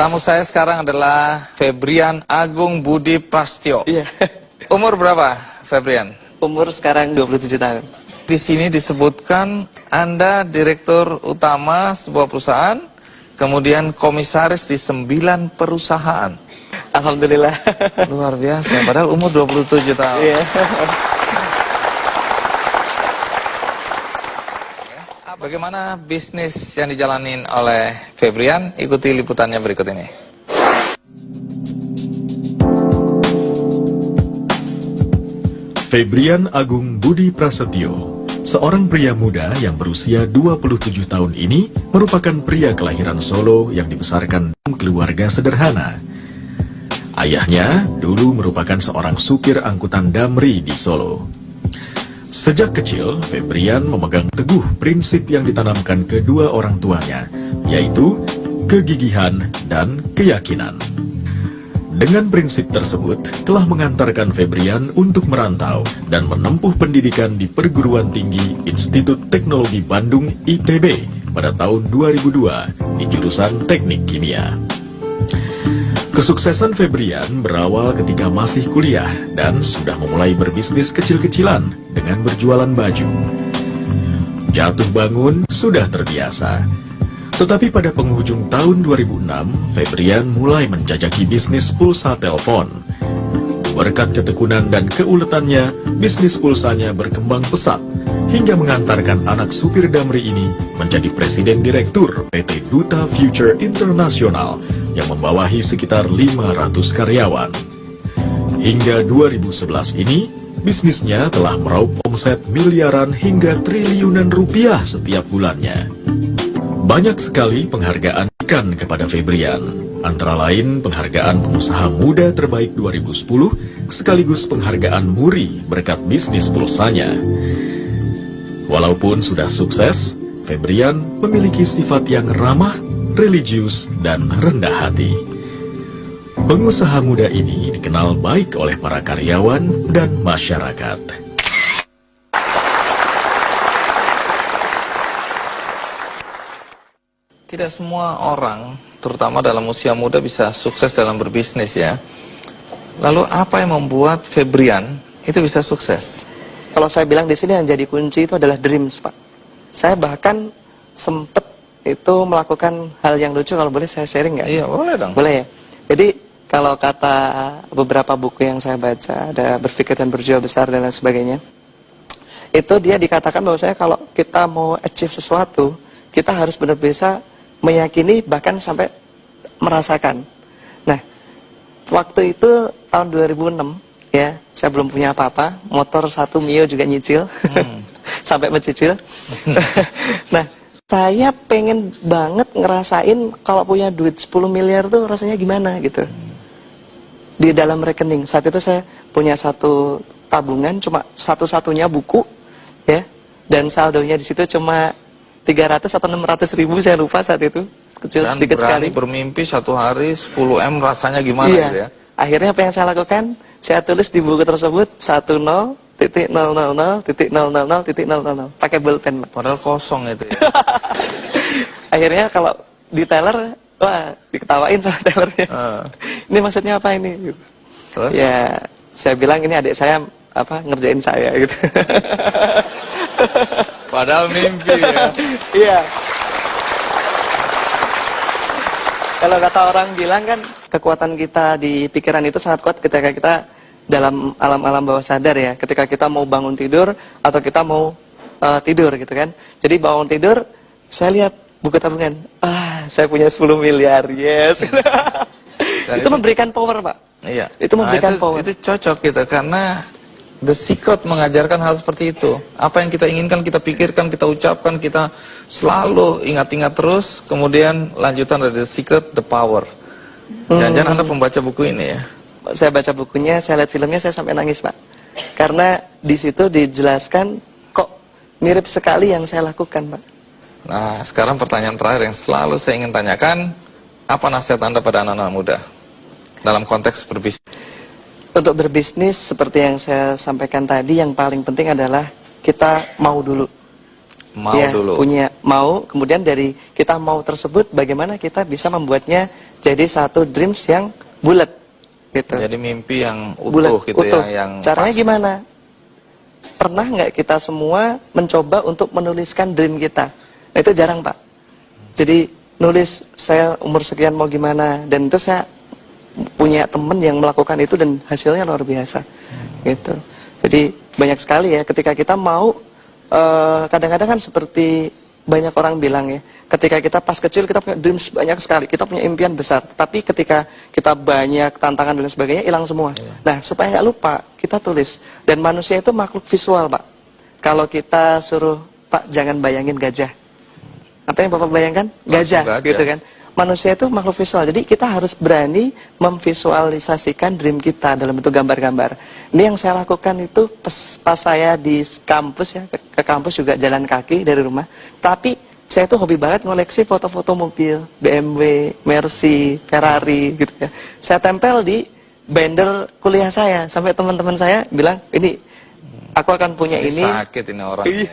Tamu saya sekarang adalah Febrian Agung Budi Prastyo. Iya. Umur berapa, Febrian? Umur sekarang 27 tahun. Di sini disebutkan Anda direktur utama sebuah perusahaan, kemudian komisaris di 9 perusahaan. Alhamdulillah. Luar biasa, padahal umur 27 tahun. Iya. Bagaimana bisnis yang dijalanin oleh Febrian? Ikuti liputannya berikut ini. Febrian Agung Budi Prasetyo, seorang pria muda yang berusia 27 tahun ini merupakan pria kelahiran Solo yang dibesarkan dalam keluarga sederhana. Ayahnya dulu merupakan seorang supir angkutan damri di Solo. Sejak kecil, Febrian memegang teguh prinsip yang ditanamkan kedua orang tuanya, yaitu kegigihan dan keyakinan. Dengan prinsip tersebut, telah mengantarkan Febrian untuk merantau dan menempuh pendidikan di Perguruan Tinggi Institut Teknologi Bandung ITB pada tahun 2002 di jurusan Teknik Kimia. Kesuksesan Febrian berawal ketika masih kuliah dan sudah memulai berbisnis kecil-kecilan dengan berjualan baju. Jatuh bangun sudah terbiasa. Tetapi pada penghujung tahun 2006, Febrian mulai menjajaki bisnis pulsa telepon. Berkat ketekunan dan keuletannya, bisnis pulsanya berkembang pesat hingga mengantarkan anak supir damri ini menjadi presiden direktur PT Duta Future International yang membawahi sekitar 500 karyawan. Hingga 2011 ini, bisnisnya telah meraup omset miliaran hingga triliunan rupiah setiap bulannya. Banyak sekali penghargaan kepada Febrian, antara lain penghargaan pengusaha muda terbaik 2010, sekaligus penghargaan Muri berkat bisnis pulsanya. Walaupun sudah sukses, Febrian memiliki sifat yang ramah, religius, dan rendah hati. Pengusaha muda ini dikenal baik oleh para karyawan dan masyarakat. Tidak semua orang, terutama dalam usia muda, bisa sukses dalam berbisnis ya. Lalu apa yang membuat Febrian itu bisa sukses? Kalau saya bilang di sini yang jadi kunci itu adalah dreams, Pak. Saya bahkan sempat itu melakukan hal yang lucu, kalau boleh saya sharing nggak? Iya, boleh dong. Boleh ya? Jadi kalau kata beberapa buku yang saya baca, ada Berpikir dan Berjiwa Besar dan lain sebagainya, itu dia dikatakan bahwa saya kalau kita mau achieve sesuatu, kita harus benar-benar bisa meyakini bahkan sampai merasakan. Nah, waktu itu tahun 2006 ya, saya belum punya apa-apa, motor 1 Mio juga nyicil, sampai mencicil. Nah, saya pengen banget ngerasain kalau punya duit 10 miliar tuh rasanya gimana gitu. Di dalam rekening, saat itu saya punya satu tabungan, cuma satu-satunya buku ya, dan saldonya di situ cuma 300 atau 600 ribu, saya lupa saat itu, kecil Dan sedikit sekali. Bermimpi satu hari 10 M rasanya gimana Iya. gitu ya. Akhirnya apa yang saya lakukan? Saya tulis di buku tersebut 10.000.000.000 pakai bolpen. Padahal kosong itu ya. Akhirnya kalau di teller, wah diketawain sama tellernya. Ini maksudnya apa ini? Terus? Ya, saya bilang ini adik saya apa ngerjain saya gitu. Padahal mimpi ya. Iya. Kalau kata orang bilang kan, kekuatan kita di pikiran itu sangat kuat ketika kita dalam alam-alam bawah sadar ya. Ketika kita mau bangun tidur atau kita mau tidur gitu kan. Jadi bangun tidur, saya lihat buku tabungan. Saya punya 10 miliar, yes. Itu memberikan power, Pak. Iya. Itu memberikan power. Itu cocok gitu, karena The Secret mengajarkan hal seperti itu. Apa yang kita inginkan, kita pikirkan, kita ucapkan, kita selalu ingat-ingat terus. Kemudian lanjutan dari The Secret, The Power. Jangan-jangan Anda pembaca buku ini ya? Saya baca bukunya, saya lihat filmnya, saya sampai nangis, Pak. Karena di situ dijelaskan kok mirip sekali yang saya lakukan, Pak. Nah, sekarang pertanyaan terakhir yang selalu saya ingin tanyakan, apa nasihat Anda pada anak-anak muda dalam konteks berbisnis? Untuk berbisnis seperti yang saya sampaikan tadi, yang paling penting adalah kita mau dulu. Mau ya, dulu. mau, kemudian dari kita mau tersebut bagaimana kita bisa membuatnya jadi satu dreams yang bulat gitu. Jadi mimpi yang Bulat, utuh gitu utuh. ya, yang Caranya pasti. gimana? Pernah nggak kita semua mencoba untuk menuliskan dream kita? Nah, itu jarang, Pak. Jadi nulis saya umur sekian mau gimana, dan itu saya punya temen yang melakukan itu dan hasilnya luar biasa gitu. Jadi banyak sekali ya ketika kita mau, kadang-kadang kan seperti banyak orang bilang ya, ketika kita pas kecil kita punya dreams banyak sekali, kita punya impian besar, tapi ketika kita banyak tantangan dan sebagainya hilang semua. Nah, supaya nggak lupa kita tulis. Dan manusia itu makhluk visual, Pak. Kalau kita suruh, Pak jangan bayangin gajah, apa yang Bapak bayangkan? Langsung Gajah, gajah. gitu kan. Manusia itu makhluk visual, jadi kita harus berani memvisualisasikan dream kita dalam bentuk gambar-gambar. Ini yang saya lakukan itu pas saya di kampus ya, ke kampus juga jalan kaki dari rumah. Tapi saya tuh hobi banget ngoleksi foto-foto mobil, BMW, Mercy, Ferrari gitu ya. Saya tempel di binder kuliah saya, sampai teman-teman saya bilang, ini aku akan punya ini. Sakit ini orang. Iya.